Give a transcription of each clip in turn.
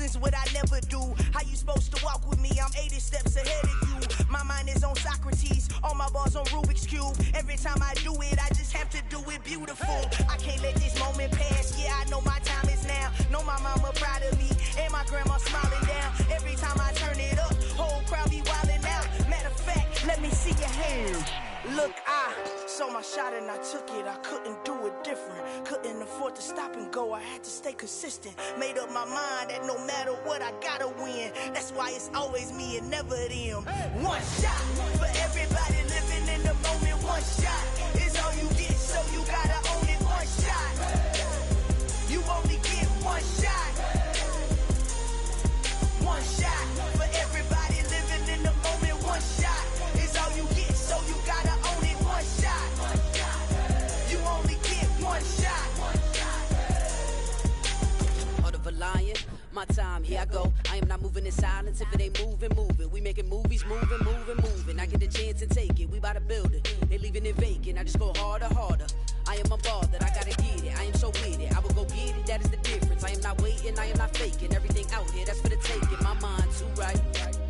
thousands, what I never do. How you supposed to walk with me? I'm 80 steps ahead of you. My mind is on Socrates, all my bars on Rubik's Cube. Every time I do it, I just have to do it beautiful. I can't let this moment pass, yeah, I know my time is now. Know my mama proud of me, and my grandma smiling down. Every time I turn it up, whole crowd be wildin' out. Matter of fact, let me see your hands. Look, I saw my shot and I took it. I couldn't do it different. Couldn't afford to stop and go. I had to stay consistent. Made up my mind that no matter what, I gotta win. That's why it's always me and never them. One shot for everybody living in the moment. One shot is all you get, so you gotta own it. One shot. You only get one shot. One shot for everybody living in the moment. One shot is all you get, so you gotta own it. One shot. You only get one shot. Heart of a lion, my time, here I go. I am not moving in silence. If it ain't moving, moving. We making movies, moving, moving, moving. I get the chance and take it. We bout to build it. They leaving it vacant. I just go harder, harder. I am a ball that I gotta get it. I am so with it. I will go get it. That is the difference. I am not waiting. I am not faking. Everything out here, that's for the taking. My mind too right.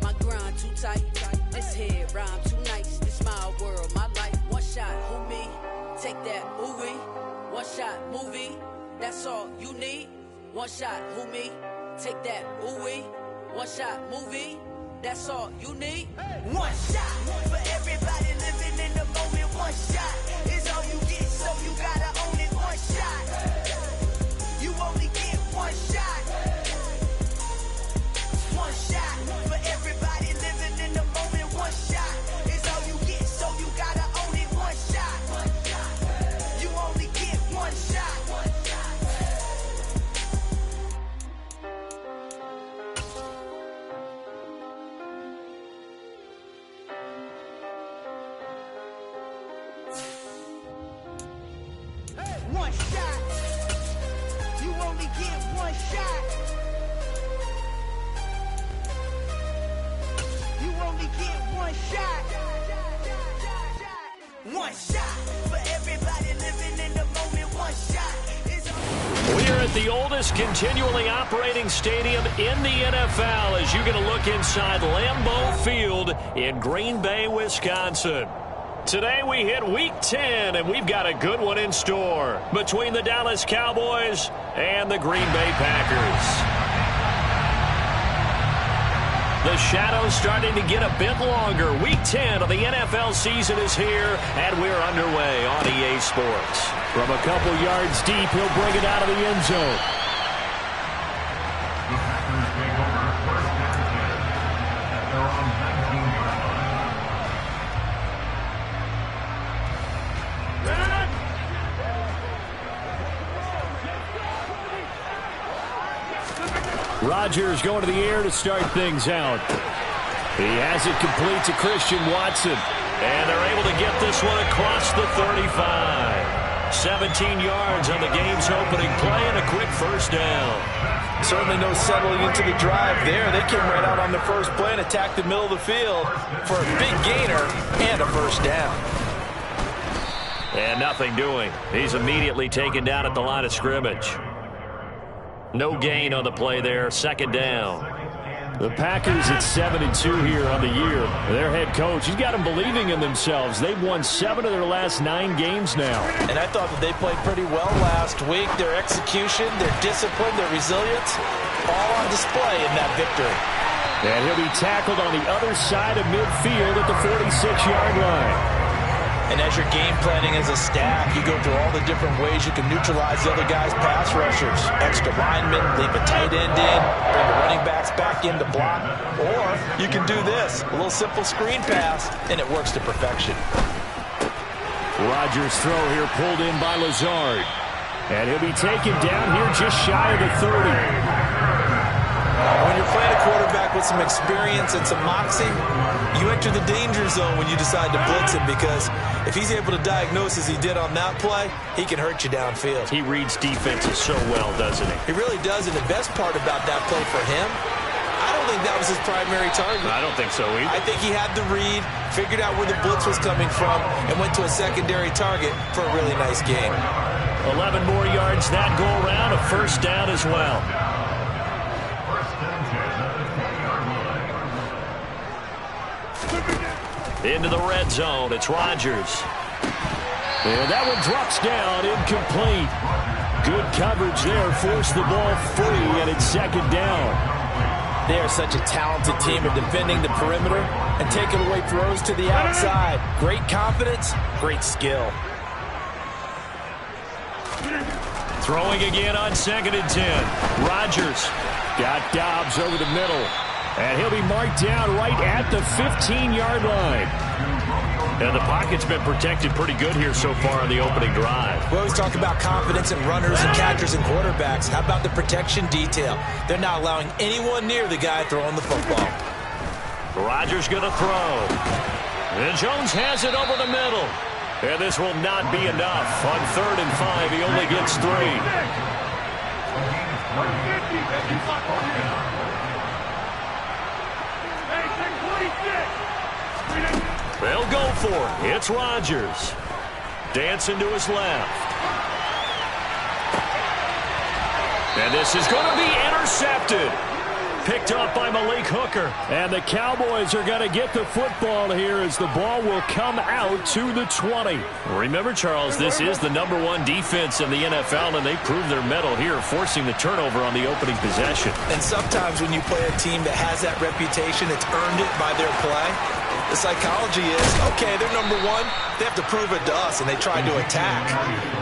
My grind too tight. This head rhyme too nice. This my world, my life. One shot, who me? Take that, ooh wee. One shot, movie. That's all you need. One shot, who me? Take that, ooh wee. One shot, movie. That's all you need. One shot for everybody living in the moment. One shot is all you get, so you gotta own it. One shot. You only get one shot. One shot for everybody living in the moment. One shot is all you get, so you gotta own it. One shot. You only get one shot. One shot. You only get one shot. You only get one shot. One shot for everybody living in the moment. One shot is all. We are at the oldest continually operating stadium in the NFL as you get a look inside Lambeau Field in Green Bay, Wisconsin. Today we hit Week 10, and we've got a good one in store between the Dallas Cowboys and the Green Bay Packers. The shadow's starting to get a bit longer. Week 10 of the NFL season is here, and we're underway on EA Sports. From a couple yards deep, he'll bring it out of the end zone. Rodgers going to the air to start things out. He has it complete to Christian Watson. And they're able to get this one across the 35. 17 yards on the game's opening play and a quick first down. Certainly no settling into the drive there. They came right out on the first play and attacked the middle of the field for a big gainer and a first down. And nothing doing. He's immediately taken down at the line of scrimmage. No gain on the play there. Second down. The Packers at 7-2 here on the year. Their head coach, he's got them believing in themselves. They've won 7 of their last 9 games now. And I thought that they played pretty well last week. Their execution, their discipline, their resilience, all on display in that victory. And he'll be tackled on the other side of midfield at the 46-yard line. And as you're game planning as a staff, you go through all the different ways you can neutralize the other guy's pass rushers. Extra linemen, leave a tight end in, bring the running backs back in to block. Or you can do this, a little simple screen pass, and it works to perfection. Rodgers' throw here pulled in by Lazard. And he'll be taken down here just shy of the 30. When you're playing a quarterback with some experience and some moxie, you enter the danger zone when you decide to blitz him, because if he's able to diagnose as he did on that play, he can hurt you downfield. He reads defenses so well, doesn't he? He really does, and the best part about that play for him, I don't think that was his primary target. I don't think so either. I think he had the read, figured out where the blitz was coming from, and went to a secondary target for a really nice game. 11 more yards that go around, a first down as well. Into the red zone, it's Rodgers. And that one drops down, incomplete. Good coverage there, forced the ball free, and it's second down. They are such a talented team at defending the perimeter and taking away throws to the outside. Great confidence, great skill. Throwing again on 2nd and 10. Rodgers got Dobbs over the middle. And he'll be marked down right at the 15-yard line. And the pocket's been protected pretty good here so far on the opening drive. We always talk about confidence in runners and catchers and quarterbacks. How about the protection detail? They're not allowing anyone near the guy throwing the football. Rodgers going to throw. And Jones has it over the middle. And this will not be enough. On 3rd and 5, he only gets 3. They'll go for it. It's Rodgers. Dancing to his left. And this is going to be intercepted. Picked up by Malik Hooker. And the Cowboys are going to get the football here as the ball will come out to the 20. Remember, Charles, this is the #1 defense in the NFL, and they proved their mettle here, forcing the turnover on the opening possession. And sometimes when you play a team that has that reputation, it's earned it by their play. The psychology is, okay, they're #1. They have to prove it to us, and they tried to attack.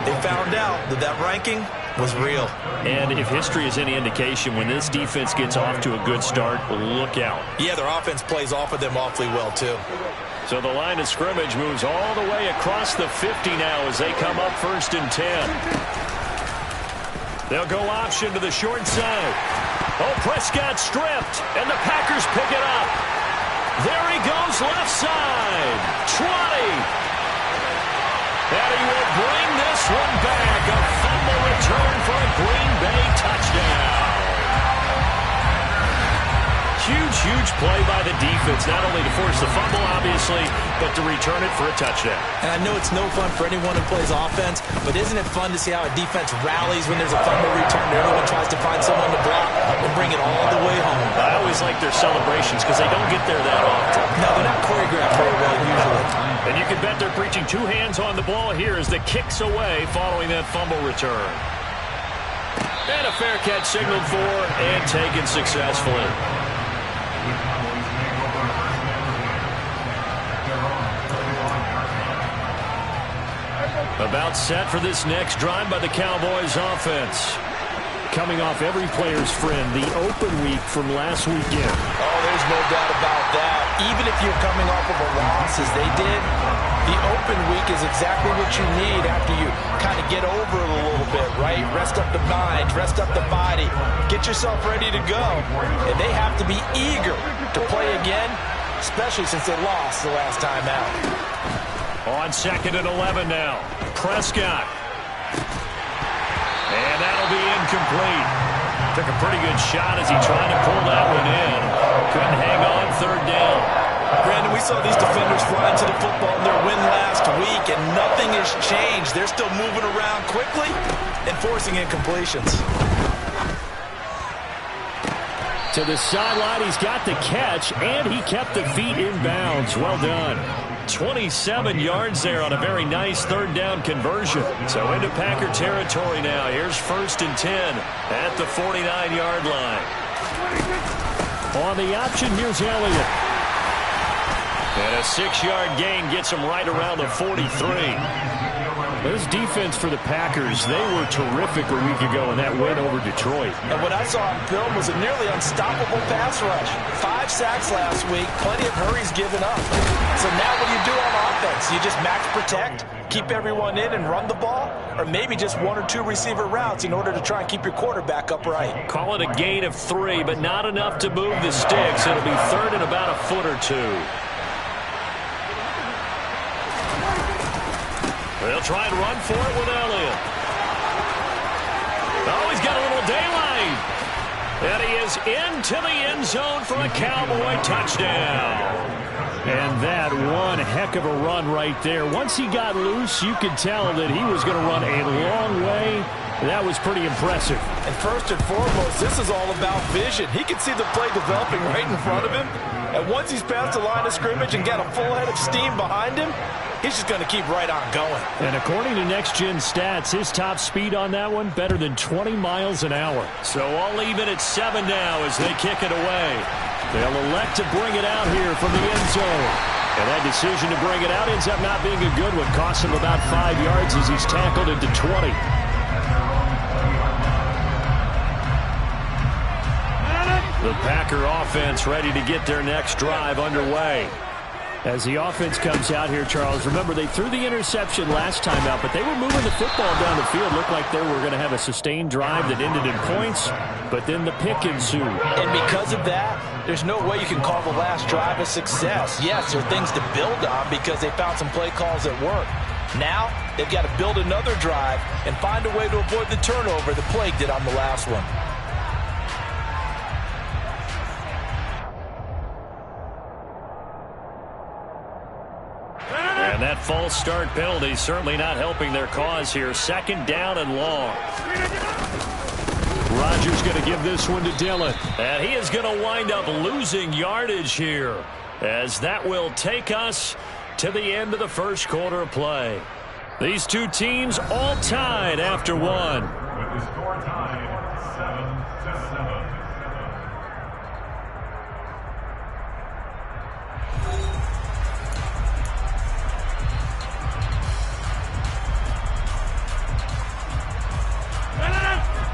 They found out that that ranking was real. And if history is any indication, when this defense gets off to a good start, look out. Yeah, their offense plays off of them awfully well, too. So the line of scrimmage moves all the way across the 50 now as they come up 1st and 10. They'll go option to the short side. Oh, Prescott stripped, and the Packers pick it up. There he goes, left side. 20. And he will bring this one back. A fumble return for a Green Bay touchdown. Huge play by the defense, not only to force the fumble, obviously, but to return it for a touchdown. And I know it's no fun for anyone who plays offense, but isn't it fun to see how a defense rallies when there's a fumble return? Everyone tries to find someone to block and bring it all the way home. I always like their celebrations because they don't get there that often. No, they're not choreographed very well usually. And you can bet they're preaching 2 hands on the ball here as the kick's away following that fumble return. And a fair catch signaled for and taken successfully. About set for this next drive by the Cowboys offense. Coming off every player's friend, the open week from last weekend. Oh, there's no doubt about that. Even if you're coming off of a loss as they did, the open week is exactly what you need after you kind of get over it a little bit, right? Rest up the mind, rest up the body, get yourself ready to go. And they have to be eager to play again, especially since they lost the last time out. On 2nd and 11 now. Prescott. And that'll be incomplete. Took a pretty good shot as he tried to pull that one in. Couldn't hang on 3rd down. Brandon, we saw these defenders fly into the football in their win last week, and nothing has changed. They're still moving around quickly and forcing incompletions. To the sideline, he's got the catch, and he kept the feet in bounds. Well done. 27 yards there on a very nice 3rd down conversion. So into Packer territory now. Here's 1st and 10 at the 49-yard line. On the option, here's Elliott. And a 6-yard gain gets him right around the 43. This defense for the Packers, they were terrific a week ago in that win over Detroit. And what I saw on film was a nearly unstoppable pass rush. 5 sacks last week, plenty of hurries given up. So now what do you do on offense? You just max protect, keep everyone in and run the ball, or maybe just 1 or 2 receiver routes in order to try and keep your quarterback upright. Call it a gain of 3, but not enough to move the sticks. It'll be 3rd and about a foot or 2. They'll try and run for it with Elliott. Oh, he's got a little daylight. And he is into the end zone for a Cowboy touchdown. And that one heck of a run right there. Once he got loose, you could tell that he was going to run a long way. That was pretty impressive. And first and foremost, this is all about vision. He can see the play developing right in front of him. And once he's past the line of scrimmage and got a full head of steam behind him, he's just going to keep right on going. And according to Next Gen Stats, his top speed on that one, better than 20 miles an hour. So all even at 7 now as they kick it away. They'll elect to bring it out here from the end zone. And that decision to bring it out ends up not being a good one. Costs him about 5 yards as he's tackled into 20. The Packer offense ready to get their next drive underway. As the offense comes out here, Charles, remember they threw the interception last time out, but they were moving the football down the field. Looked like they were going to have a sustained drive that ended in points, but then the pick ensued. And because of that, there's no way you can call the last drive a success. Yes, there are things to build on because they found some play calls that work. Now, they've got to build another drive and find a way to avoid the turnover the play did on the last one. And that false start penalty certainly not helping their cause here. 2nd down and long. Rodgers going to give this one to Dillon. And he is going to wind up losing yardage here, as that will take us to the end of the first quarter of play. These two teams all tied after one. With the score tied 7-7.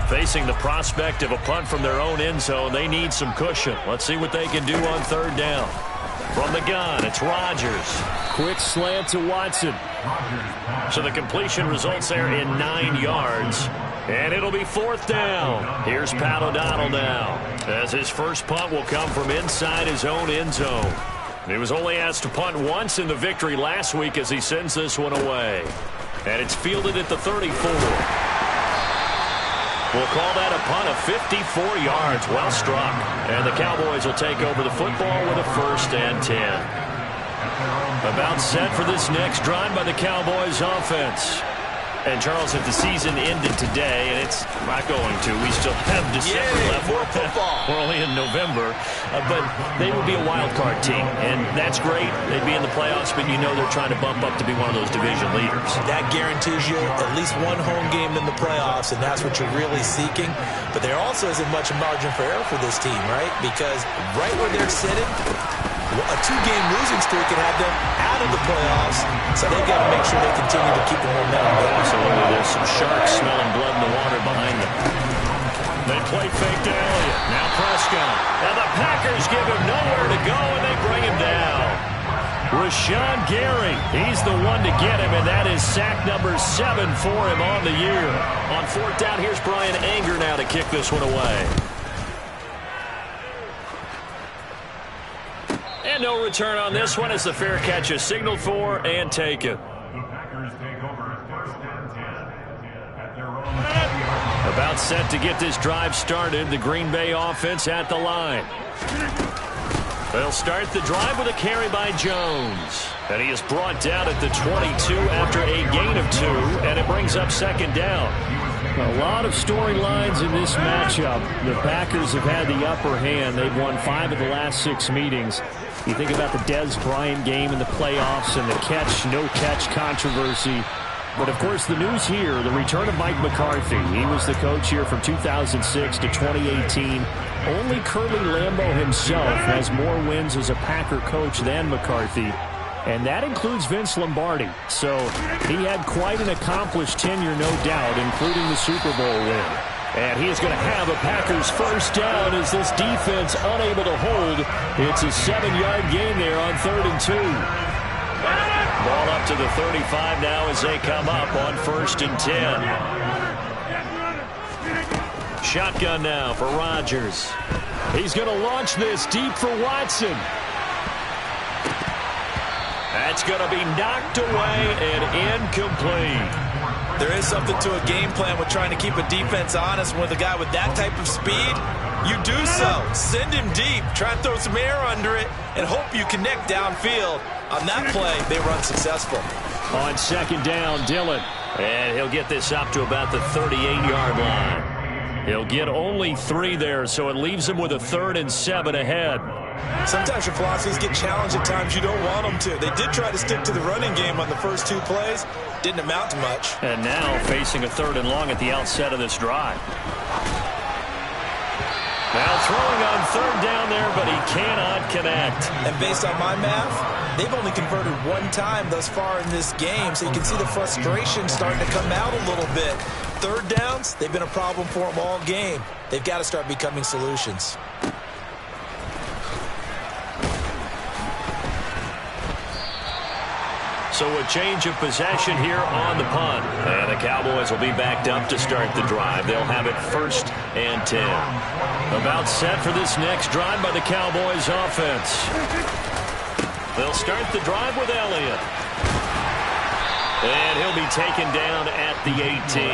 Facing the prospect of a punt from their own end zone, they need some cushion. Let's see what they can do on 3rd down. From the gun, it's Rodgers. Quick slant to Watson. So the completion results there in 9 yards. And it'll be 4th down. Here's Pat O'Donnell now, as his first punt will come from inside his own end zone. He was only asked to punt once in the victory last week as he sends this one away. And it's fielded at the 34. We'll call that a punt of 54 yards. Well struck. And the Cowboys will take over the football with a 1st and 10. About set for this next drive by the Cowboys offense. And, Charles, if the season ended today, and it's not going to, we still have December left. More football. We're only in November. But they would be a wild card team, and that's great. They'd be in the playoffs, but you know they're trying to bump up to be one of those division leaders. That guarantees you at least one home game in the playoffs, and that's what you're really seeking. But there also isn't much margin for error for this team, right? Because right where they're sitting, a 2-game losing streak could have them out of the playoffs, so they've got to make sure they continue to keep the momentum going. Absolutely. There's some sharks smelling blood in the water behind them. They play fake to Elliott. Now Prescott. Now the Packers give him nowhere to go, and they bring him down. Rashawn Gary, he's the one to get him, and that is sack number 7 for him on the year. On 4th down, here's Brian Anger now to kick this one away. And no return on this one as the fair catch is signaled for and taken. The Packers take over 1st and 10 at their own. About set to get this drive started, the Green Bay offense at the line. They'll start the drive with a carry by Jones. And he is brought down at the 22 after a gain of 2, and it brings up 2nd down. A lot of storylines in this matchup. The Packers have had the upper hand. They've won 5 of the last 6 meetings. You think about the Dez Bryant game in the playoffs and the catch, no catch controversy. But, of course, the news here, the return of Mike McCarthy. He was the coach here from 2006 to 2018. Only Curly Lambeau himself has more wins as a Packer coach than McCarthy. And that includes Vince Lombardi. So he had quite an accomplished tenure, no doubt, including the Super Bowl win. And he is going to have a Packers 1st down as this defense unable to hold. It's a 7-yard gain there on 3rd and 2. Ball up to the 35 now as they come up on 1st and 10. Shotgun now for Rodgers. He's going to launch this deep for Watson. That's going to be knocked away and incomplete. There is something to a game plan with trying to keep a defense honest. With a guy with that type of speed, you do so. Send him deep, try and throw some air under it, and hope you connect downfield. On that play, they were unsuccessful. On second down, Dillon. And he'll get this up to about the 38-yard line. He'll get only 3 there, so it leaves him with a 3rd and 7 ahead. Sometimes your philosophies get challenged at times you don't want them to. They did try to stick to the running game on the first 2 plays. Didn't amount to much. And now facing a 3rd and long at the outset of this drive. Now throwing on 3rd down there, but he cannot connect. And based on my math, they've only converted 1 time thus far in this game, so you can see the frustration starting to come out a little bit. 3rd downs, they've been a problem for them all game. They've got to start becoming solutions. So a change of possession here on the punt. And the Cowboys will be backed up to start the drive. They'll have it 1st and 10. About set for this next drive by the Cowboys offense. They'll start the drive with Elliott. And he'll be taken down at the 18.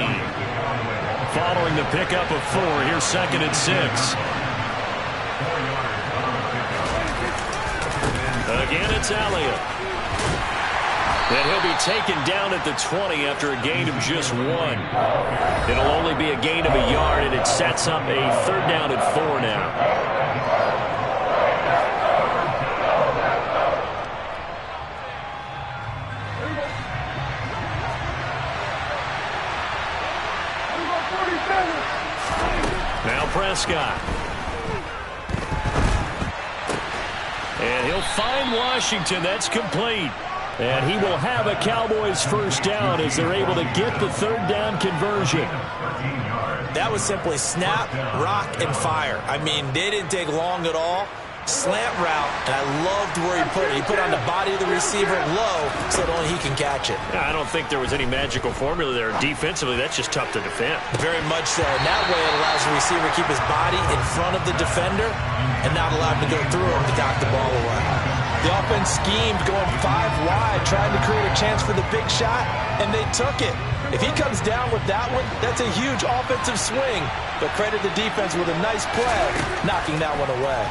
Following the pickup of 4, here's 2nd and 6. Again, it's Elliott. And he'll be taken down at the 20 after a gain of just 1. It'll only be a gain of a yard, and it sets up a 3rd down and 4 now. Now Prescott. And he'll find Washington. That's complete. And he will have a Cowboys 1st down as they're able to get the 3rd down conversion. That was simply snap, rock, and fire. I mean, they didn't take long at all. Slant route, and I loved where he put it. He put it on the body of the receiver low so that only he can catch it. Yeah, I don't think there was any magical formula there. Defensively, that's just tough to defend. Very much so. And that way it allows the receiver to keep his body in front of the defender and not allow him to go through him to knock the ball away. The offense schemed going 5 wide, trying to create a chance for the big shot, and they took it. If he comes down with that one, that's a huge offensive swing. But credit the defense with a nice play, knocking that one away.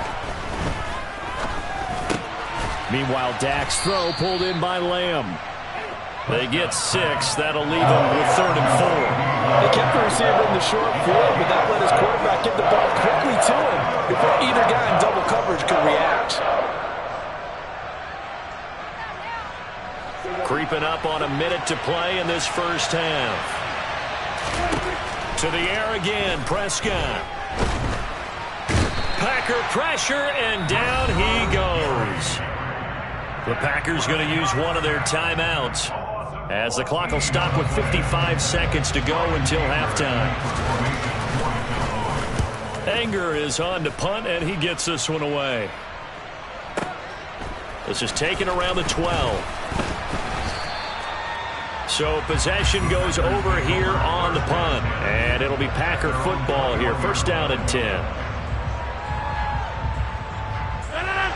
Meanwhile, Dak's throw pulled in by Lamb. They get 6. That'll leave them with 3rd and 4. They kept the receiver in the short field, but that let his quarterback get the ball quickly to him before either guy in double coverage could react. Creeping up on a minute to play in this 1st half. To the air again, Prescott. Packer pressure, and down he goes. The Packers going to use one of their timeouts as the clock will stop with 55 seconds to go until halftime. Anger is on to punt, and he gets this one away. This is taken around the 12. So possession goes over here on the punt, and it'll be Packer football here. 1st down and 10.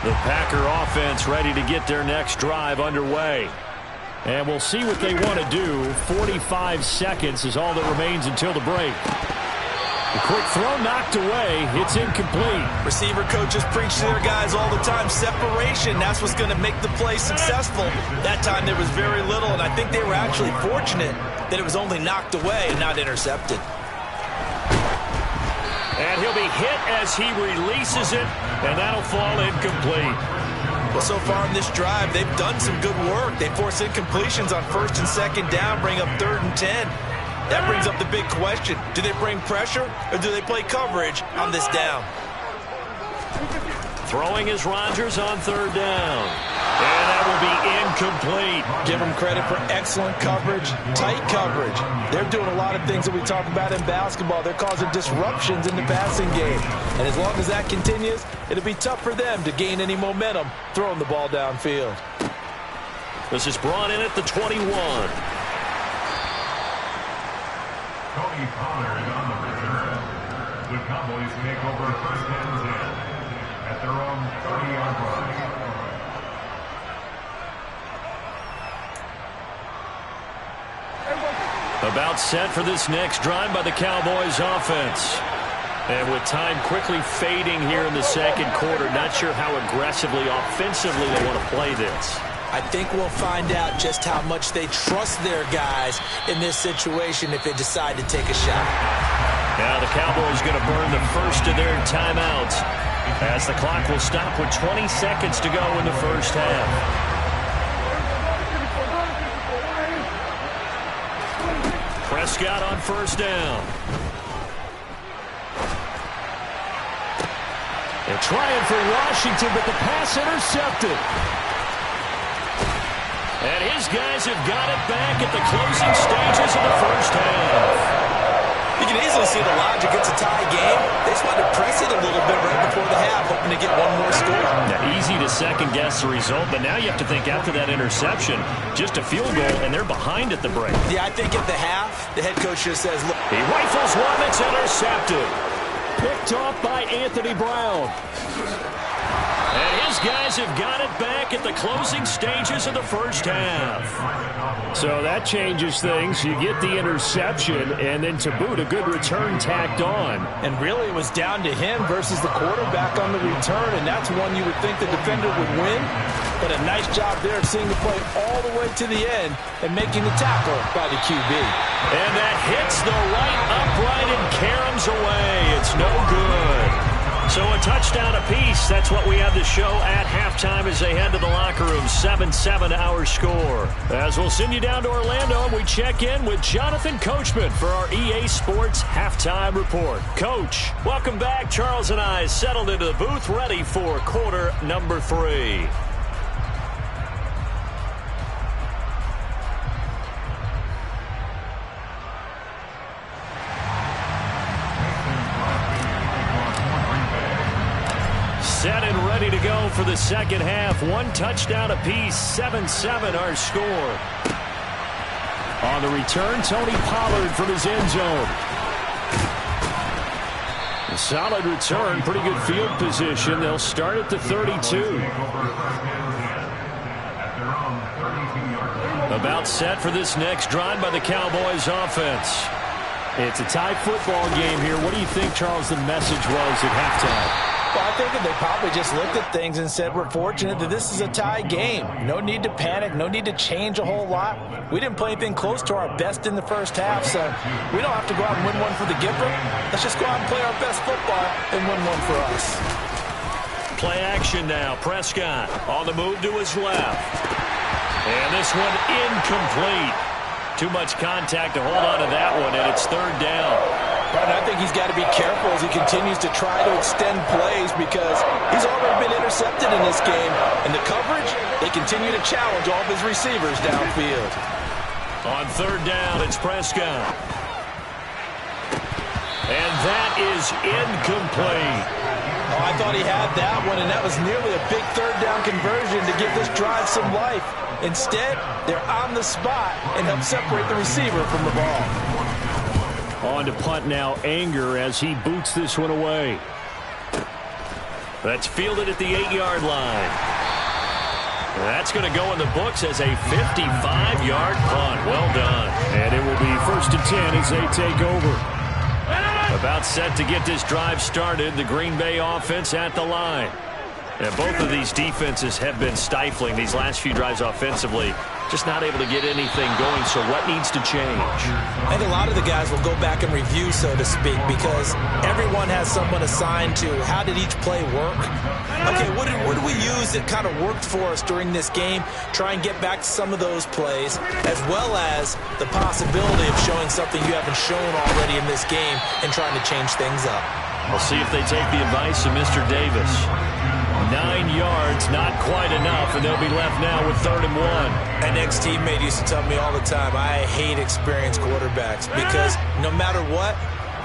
The Packer offense ready to get their next drive underway. And we'll see what they want to do. 45 seconds is all that remains until the break. A quick throw knocked away. It's incomplete. Receiver coaches preach to their guys all the time. Separation, that's what's going to make the play successful. That time there was very little, and I think they were actually fortunate that it was only knocked away and not intercepted. And he'll be hit as he releases it, and that'll fall incomplete. Well, so far in this drive, they've done some good work. They force incompletions on 1st and 2nd down, bring up 3rd and 10. That brings up the big question. Do they bring pressure, or do they play coverage on this down? Throwing is Rodgers on 3rd down. And that will be incomplete. Give them credit for excellent coverage, tight coverage. They're doing a lot of things that we talk about in basketball. They're causing disruptions in the passing game. And as long as that continues, it'll be tough for them to gain any momentum throwing the ball downfield. This is brought in at the 21. Tony Pollard on the return. The Cowboys take over 1st and 10 at their own 30-yard line. About set for this next drive by the Cowboys offense. And with time quickly fading here in the second quarter, not sure how aggressively, offensively they want to play this. I think we'll find out just how much they trust their guys in this situation if they decide to take a shot. Now the Cowboys going to burn the first of their timeouts as the clock will stop with 20 seconds to go in the first half. Prescott on first down. They're trying for Washington, but the pass intercepted. And his guys have got it back at the closing stages of the first half. You can easily see the logic. It's a tie game. They just wanted to press it a little bit right before the half, hoping to get one more score. Now, easy to second-guess the result, but now you have to think after that interception, just a field goal, and they're behind at the break. Yeah, I think at the half, the head coach just says, look. He rifles one that's intercepted. Picked off by Anthony Brown. And his guys have got it back at the closing stages of the first half. So that changes things. You get the interception, and then to boot, a good return tacked on. And really, it was down to him versus the quarterback on the return, and that's one you would think the defender would win. But a nice job there of seeing the play all the way to the end and making the tackle by the QB. And that hits the right upright and caroms away. It's no good. So a touchdown apiece. That's what we have to show at halftime as they head to the locker room. 7-7 our score. As we'll send you down to Orlando, we check in with Jonathan Coachman for our EA Sports Halftime Report. Coach, welcome back. Charles and I settled into the booth ready for quarter number 3. Set and ready to go for the second half. One touchdown apiece. 7-7 our score. On the return, Tony Pollard from his end zone. A solid return. Pretty good field position. They'll start at the 32. About set for this next drive by the Cowboys offense. It's a tie football game here. What do you think, Charles, the message was at halftime? Well, I think that they probably just looked at things and said, we're fortunate that this is a tie game. No need to panic. No need to change a whole lot. We didn't play anything close to our best in the first half, so we don't have to go out and win one for the giver. Let's just go out and play our best football and win one for us. Play action now. Prescott on the move to his left. And this one incomplete. Too much contact to hold on to that one, and it's third down. And I think he's got to be careful as he continues to try to extend plays because he's already been intercepted in this game. And the coverage, they continue to challenge all of his receivers downfield. On third down, it's Prescott. And that is incomplete. Oh, I thought he had that one, and that was nearly a big third down conversion to give this drive some life. Instead, they're on the spot and help separate the receiver from the ball. On to punt now, Anger as he boots this one away. That's fielded at the 8-yard line. That's going to go in the books as a 55-yard punt. Well done. And it will be 1st and 10 as they take over. About set to get this drive started. The Green Bay offense at the line. And both of these defenses have been stifling these last few drives offensively. Just not able to get anything going, so what needs to change? I think a lot of the guys will go back and review, so to speak, because everyone has someone assigned to how did each play work. Okay, what did we use that kind of worked for us during this game? Try and get back to some of those plays, as well as the possibility of showing something you haven't shown already in this game and trying to change things up. We'll see if they take the advice of Mr. Davis. 9 yards, not quite enough, and they'll be left now with 3rd and 1. An ex-teammate used to tell me all the time, I hate experienced quarterbacks because no matter what,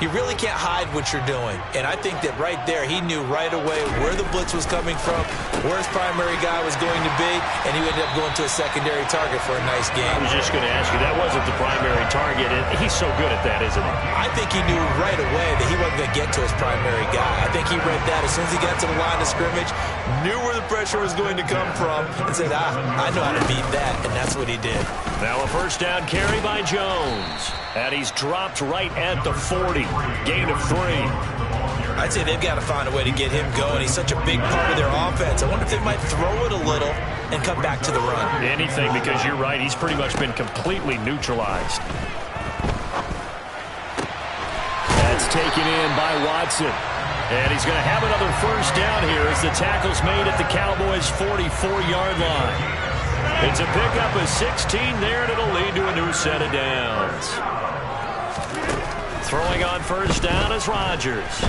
You really can't hide what you're doing. And I think that right there, he knew right away where the blitz was coming from, where his primary guy was going to be, and he ended up going to a secondary target for a nice game. I was just going to ask you, that wasn't the primary target, and he's so good at that, isn't he? I think he knew right away that he wasn't going to get to his primary guy. I think he read that as soon as he got to the line of scrimmage, knew where the pressure was going to come from, and said, I know how to beat that, and that's what he did. Now a first down carry by Jones. And he's dropped right at the 40. Gain of 3. I'd say they've got to find a way to get him going. He's such a big part of their offense. I wonder if they might throw it a little and come back to the run. Anything, because you're right. He's pretty much been completely neutralized. That's taken in by Watson. And he's going to have another first down here as the tackle's made at the Cowboys' 44-yard line. It's a pickup of 16 there, and it'll lead to a new set of downs. Throwing on first down is Rodgers.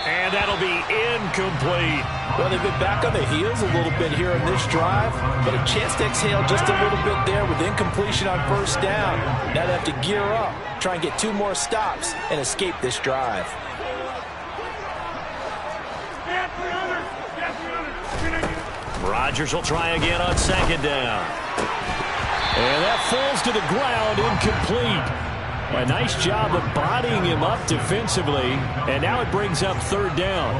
And that'll be incomplete. Well, they've been back on their heels a little bit here in this drive, but a chance to exhale just a little bit there with incompletion on first down. Now they have to gear up, try and get 2 more stops, and escape this drive. Rodgers will try again on second down. And that falls to the ground, incomplete. A nice job of bodying him up defensively, and now it brings up third down.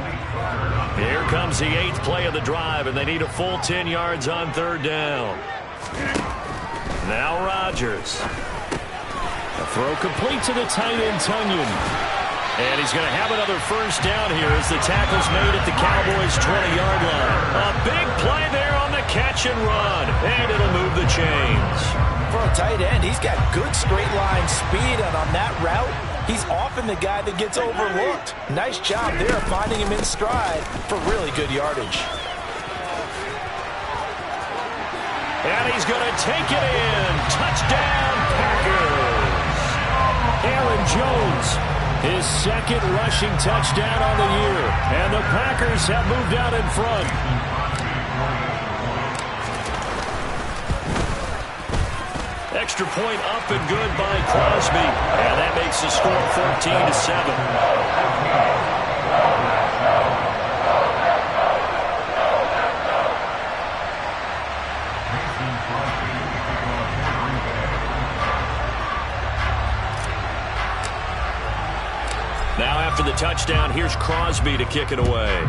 Here comes the 8th play of the drive, and they need a full 10 yards on third down. Now Rodgers. A throw complete to the tight end, Tunyon. And he's going to have another first down here as the tackle's made at the Cowboys' 20-yard line. A big play there on the catch and run, and it'll move the chains. For a tight end, he's got good straight line speed, and on that route, he's often the guy that gets overlooked. Nice job there finding him in stride for really good yardage. And he's going to take it in. Touchdown, Packers. Aaron Jones, his second rushing touchdown on the year. And the Packers have moved out in front. Extra point up and good by Crosby. And that makes the score 14-7. Now after the touchdown, here's Crosby to kick it away.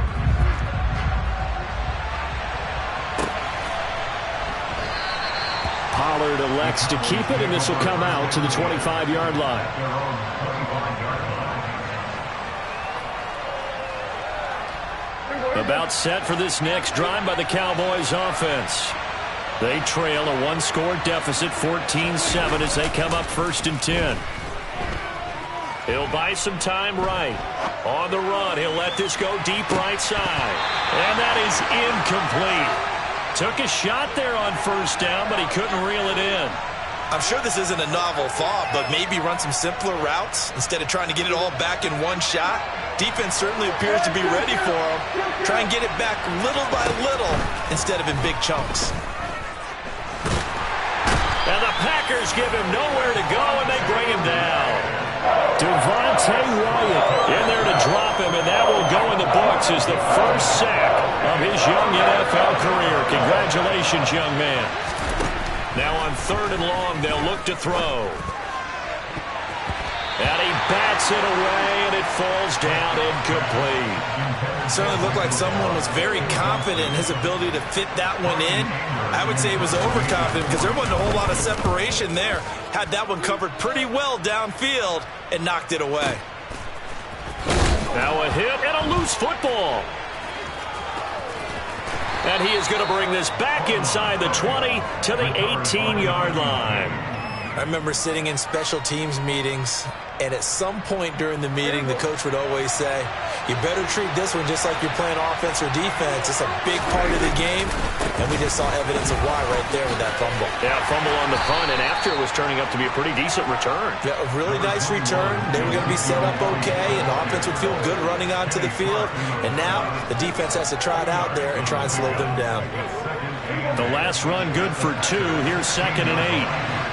Pollard elects to keep it, and this will come out to the 25-yard line. About set for this next drive by the Cowboys offense. They trail a 1-score deficit, 14-7, as they come up 1st and 10. He'll buy some time right. On the run, he'll let this go deep right side. And that is incomplete. Took a shot there on first down, but he couldn't reel it in. I'm sure this isn't a novel thought, but maybe run some simpler routes instead of trying to get it all back in one shot. Defense certainly appears to be ready for him. Try and get it back little by little instead of in big chunks. And the Packers give him nowhere to go, and they bring him down. Devontae Wyatt in there to drop him, and that will go in the books as the first sack of his young NFL career. Congratulations, young man. Now on 3rd and long, they'll look to throw. And he bats it away, and it falls down incomplete. It certainly looked like someone was very confident in his ability to fit that one in. I would say he was overconfident because there wasn't a whole lot of separation there. Had that one covered pretty well downfield and knocked it away. Now a hit and a loose football. And he is going to bring this back inside the 20 to the 18-yard line. I remember sitting in special teams meetings, and at some point during the meeting, the coach would always say, you better treat this one just like you're playing offense or defense. It's a big part of the game, and we just saw evidence of why right there with that fumble. Yeah, fumble on the punt, and after it was turning up to be a pretty decent return. Yeah, a really nice return. They were going to be set up okay, and the offense would feel good running onto the field. And now the defense has to try it out there and try and slow them down. The last run good for 2. Here's 2nd and 8.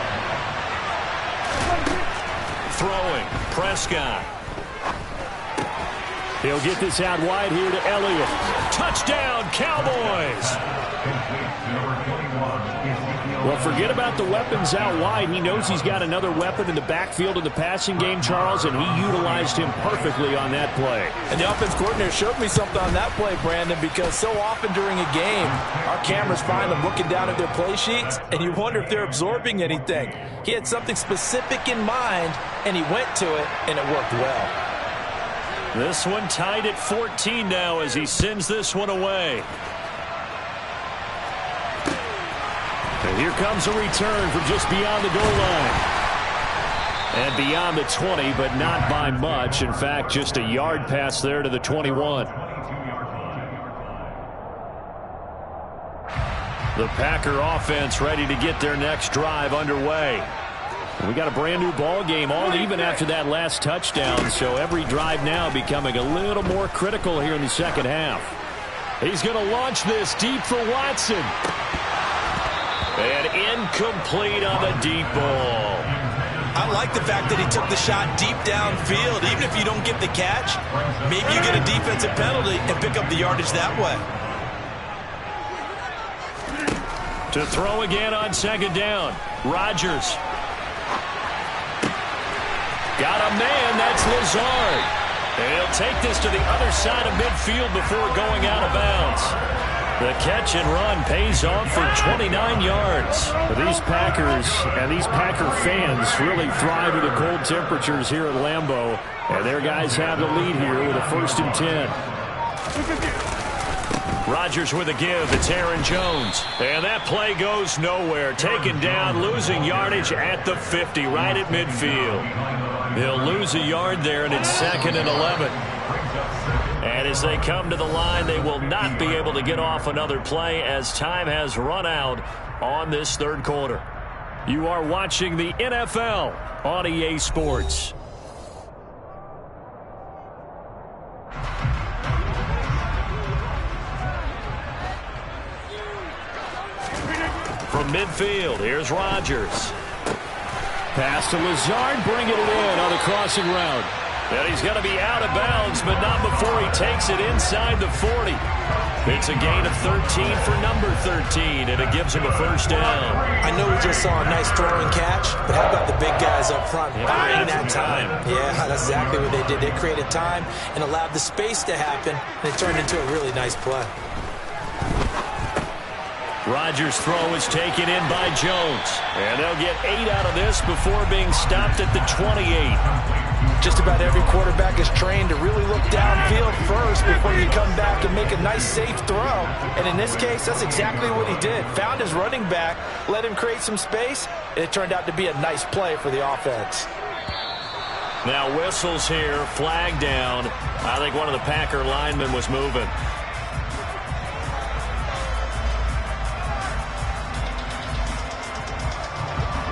throwing. Prescott. He'll get this out wide here to Elliott. Touchdown, Cowboys! Well, forget about the weapons out wide. He knows he's got another weapon in the backfield in the passing game, Charles, and he utilized him perfectly on that play. And the offense coordinator showed me something on that play, Brandon, because so often during a game, our cameras find them looking down at their play sheets, and you wonder if they're absorbing anything. He had something specific in mind, and he went to it, and it worked well. This one tied at 14 now as he sends this one away. And here comes a return from just beyond the goal line. And beyond the 20, but not by much. In fact, just a yard pass there to the 21. The Packer offense ready to get their next drive underway. We got a brand new ball game, all even after that last touchdown. So every drive now becoming a little more critical here in the second half. He's going to launch this deep for Watson. And incomplete on the deep ball. I like the fact that he took the shot deep downfield. Even if you don't get the catch, maybe you get a defensive penalty and pick up the yardage that way. To throw again on second down. Rodgers. Got a man, that's Lazard. And he'll take this to the other side of midfield before going out of bounds. The catch and run pays off for 29 yards. These Packers and these Packer fans really thrive in the cold temperatures here at Lambeau. And their guys have the lead here with a 1st and 10. Rodgers with a give. It's Aaron Jones. And that play goes nowhere. Taken down, losing yardage at the 50, right at midfield. They'll lose a yard there, and it's 2nd and 11. And as they come to the line, they will not be able to get off another play as time has run out on this third quarter. You are watching the NFL on EA Sports. From midfield, here's Rodgers. Pass to Lazard, bringing it in on the crossing route. And he's going to be out of bounds, but not before he takes it inside the 40. It's a gain of 13 for number 13, and it gives him a first down. I know we just saw a nice throwing catch, but how about the big guys up front buying that time? Yeah, that's exactly what they did. They created time and allowed the space to happen, and it turned into a really nice play. Rodgers' throw is taken in by Jones, and they'll get 8 out of this before being stopped at the 28. Just about every quarterback is trained to really look downfield first before you come back and make a nice, safe throw. And in this case, that's exactly what he did. Found his running back, let him create some space, and it turned out to be a nice play for the offense. Now whistles here, flag down. I think one of the Packer linemen was moving.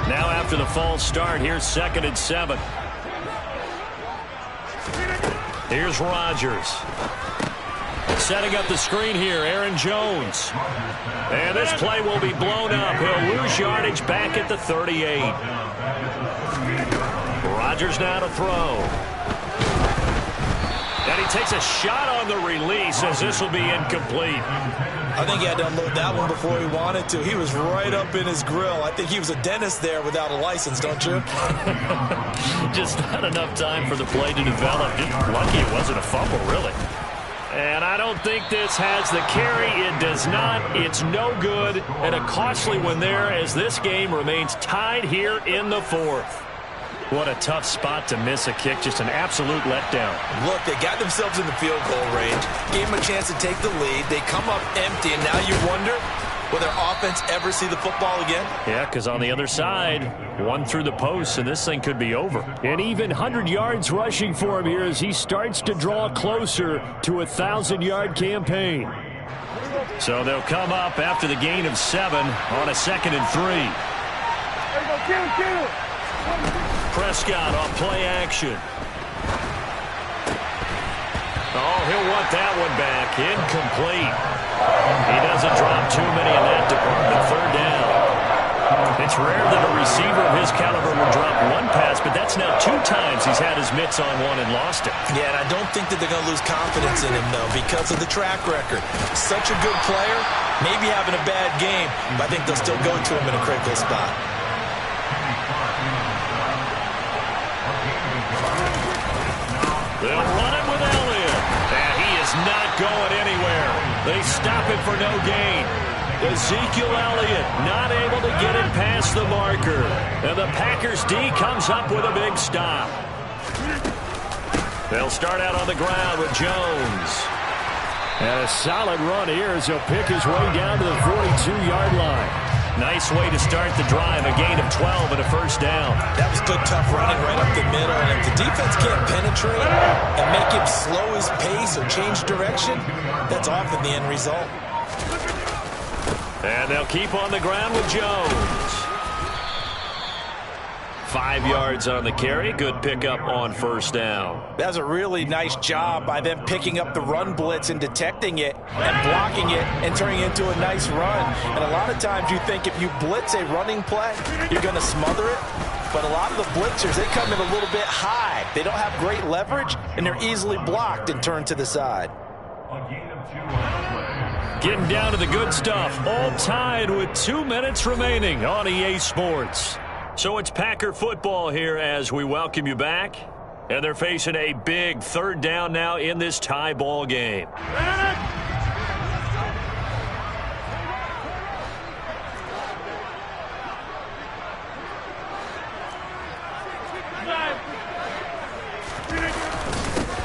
Now after the false start, here's 2nd and 7. Here's Rodgers. Setting up the screen here, Aaron Jones. And this play will be blown up. He'll lose yardage back at the 38. Rodgers now to throw. And he takes a shot on the release as this will be incomplete. I think he had to unload that one before he wanted to. He was right up in his grill. I think he was a dentist there without a license, don't you? Just not enough time for the play to develop. Just lucky it wasn't a fumble, really. And I don't think this has the carry. It does not. It's no good. And a costly one there as this game remains tied here in the 4th. What a tough spot to miss a kick. Just an absolute letdown. Look, they got themselves in the field goal range. Gave them a chance to take the lead. They come up empty, and now you wonder, will their offense ever see the football again? Yeah, because on the other side, one through the post, and this thing could be over. And even 100 yards rushing for him here as he starts to draw closer to a 1,000-yard campaign. So they'll come up after the gain of 7 on a 2nd and 3. There you go, Prescott on play action. Oh, he'll want that one back. Incomplete. He doesn't drop too many in that department. 3rd down. It's rare that a receiver of his caliber will drop one pass, but that's now 2 times he's had his mitts on one and lost it. Yeah, and I don't think that they're going to lose confidence in him, though, because of the track record. Such a good player, maybe having a bad game, but I think they'll still go to him in a critical spot. They'll run it with Elliott, and he is not going anywhere. They stop it for no gain. Ezekiel Elliott not able to get it past the marker. And the Packers D comes up with a big stop. They'll start out on the ground with Jones. And a solid run here as he'll pick his way down to the 42-yard line. Nice way to start the drive, a gain of 12 and a first down. That was good, tough running right up the middle. And if the defense can't penetrate and make him slow his pace or change direction, that's often the end result. And they'll keep on the ground with Jones. 5 yards on the carry. Good pickup on first down. That's a really nice job by them picking up the run blitz and detecting it and blocking it and turning it into a nice run. And a lot of times you think if you blitz a running play, you're going to smother it. But a lot of the blitzers, they come in a little bit high. They don't have great leverage, and they're easily blocked and turned to the side. Getting down to the good stuff. All tied with 2 minutes remaining on EA Sports. So it's Packer football here as we welcome you back. And they're facing a big 3rd down now in this tie ball game.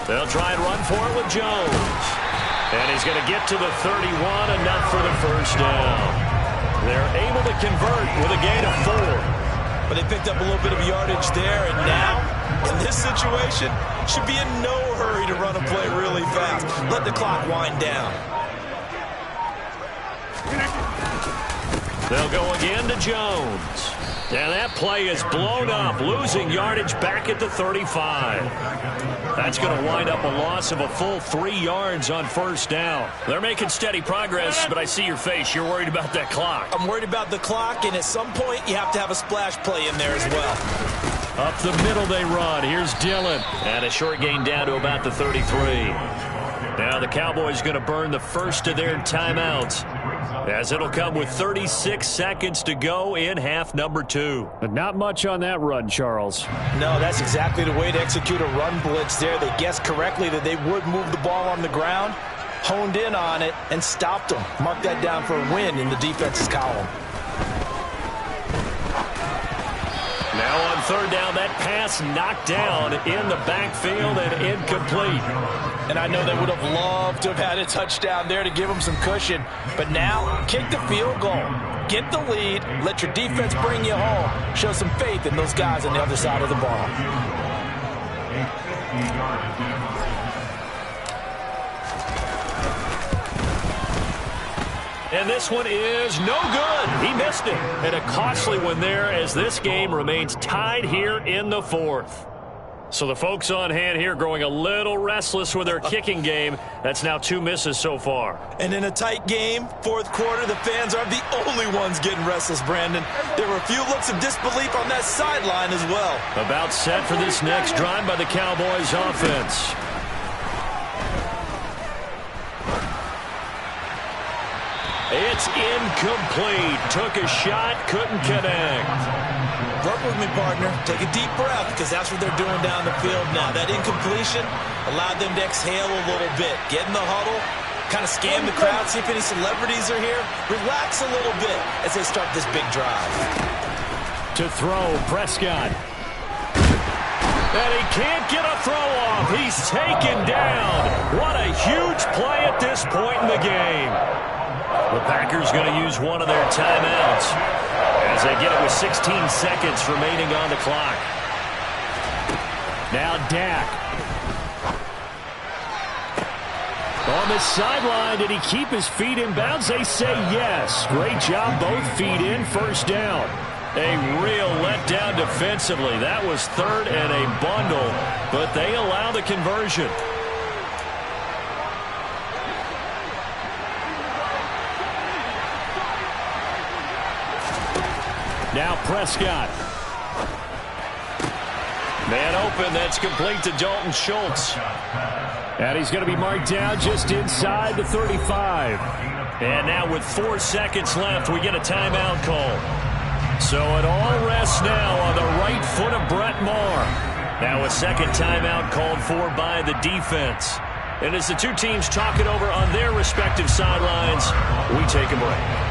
They'll try and run for it with Jones. And he's going to get to the 31, enough for the first down. They're able to convert with a gain of 4. But they picked up a little bit of yardage there, and now, in this situation, should be in no hurry to run a play really fast. Let the clock wind down. They'll go again to Jones. And that play is blown up, losing yardage back at the 35. That's going to wind up a loss of a full 3 yards on first down. They're making steady progress, but I see your face. You're worried about that clock. I'm worried about the clock, and at some point, you have to have a splash play in there as well. Up the middle they run. Here's Dillon. And a short gain down to about the 33. Now the Cowboys going to burn the first of their timeouts, as it'll come with 36 seconds to go in half number 2. But not much on that run, Charles. No, that's exactly the way to execute a run blitz there. They guessed correctly that they would move the ball on the ground, honed in on it, and stopped them. Mark that down for a win in the defense's column. Now on 3rd down, that pass knocked down in the backfield and incomplete. And I know they would have loved to have had a touchdown there to give them some cushion. But now, kick the field goal. Get the lead. Let your defense bring you home. Show some faith in those guys on the other side of the ball. And this one is no good. He missed it. And a costly one there as this game remains tied here in the 4th. So the folks on hand here growing a little restless with their kicking game. That's now 2 misses so far. And in a tight game, 4th quarter, the fans are the only ones getting restless, Brandon. There were a few looks of disbelief on that sideline as well. About set for this next drive by the Cowboys offense. It's incomplete. Took a shot, couldn't connect. Work with me, partner. Take a deep breath, because that's what they're doing down the field now. That incompletion allowed them to exhale a little bit. Get in the huddle, kind of scan the crowd, see if any celebrities are here. Relax a little bit as they start this big drive. To throw, Prescott. And he can't get a throw off. He's taken down. What a huge play at this point in the game. The Packers going to use one of their timeouts as they get it with 16 seconds remaining on the clock. Now Dak. On the sideline, did he keep his feet in bounds? They say yes. Great job, both feet in, first down. A real letdown defensively. That was 3rd and a bundle, but they allow the conversion. Now Prescott. Man open, that's complete to Dalton Schultz. And he's going to be marked down just inside the 35. And now with 4 seconds left, we get a timeout call. So it all rests now on the right foot of Brett Maher. Now a second timeout called for by the defense. And as the two teams talk it over on their respective sidelines, we take a break.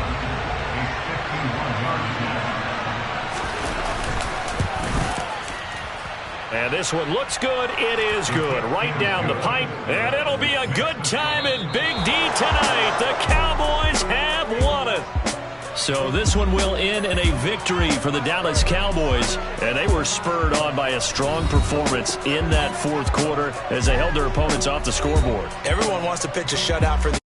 And this one looks good. It is good. Right down the pipe. And it'll be a good time in Big D tonight. The Cowboys have won it. So this one will end in a victory for the Dallas Cowboys. And they were spurred on by a strong performance in that fourth quarter as they held their opponents off the scoreboard. Everyone wants to pitch a shutout for the